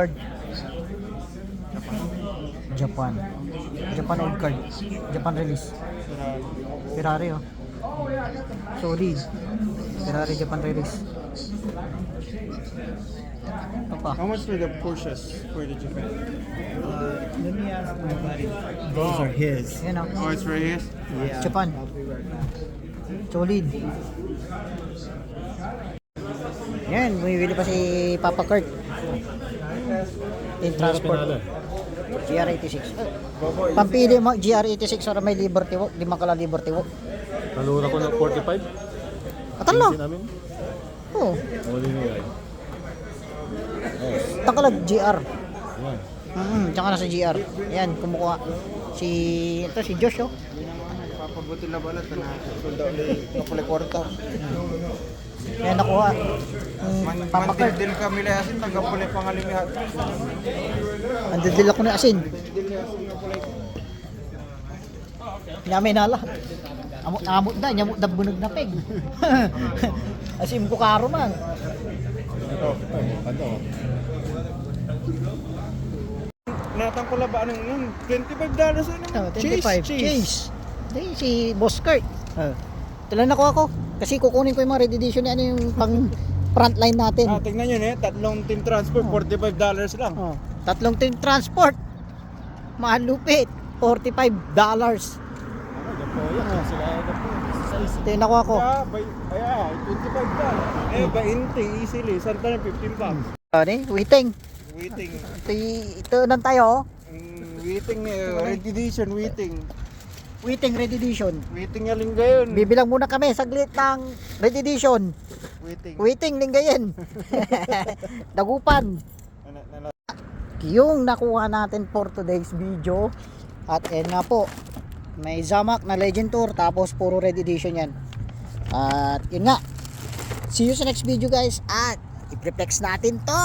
card. Japan. Japan old card. Japan release. Ferrari oh. Solid. Ferrari Japan release. Apa? How much for the Porsches for the Japan? Let me ask my buddy. Those are his. Yan oh. Oh, it's right here. Yeah. Japan. Solid. Yan, bumibili pa si Papa Kurt. In transport. GR86. Pampili mo GR86 or may Liberty Walk, di makala Liberty Walk. Nalura ko ng 45. Atala. Pinsin namin. Oo. Wala niya yan. Takalag GR. Yan. Tsaka na sa GR. Yan, kumukuha. Si Josh oh. Papabuti na balat na sunda ulit kapulay kwarta. Yan nakuha. Papa Kurt. Mandil kami layasin tagapulay pangalimihan. Andadil ako na asin. Namin nala. Amot na, nyamot na bunog na peg. Asim ko karo man. Natang ko ba anong yun? $25 ano? 25. Chase. Di, si Boss Kurt. Ito lang nakuha ko. Kasi kukunin ko yung mga red edition na ano yung pang frontline natin. Tingnan nyo tatlong team transport, $45 lang. Tatlong team transport. Mahal lupit. $45. Ito yung nakuha ko. Yeah, $25. 20 easily. Santa na 15 bucks. Ano waiting. Waiting. Ito nang tayo. Waiting, red edition, waiting. Waiting red edition. Waiting nga linggayon. Bibilang muna kami saglit ng red edition. Waiting. Waiting linggayin. Dagupan. Yung nakuha natin for today's video. At na po. May Zamak na Legend Tour. Tapos puro red edition yan. At yun nga. See you sa next video guys. At i-flex natin to.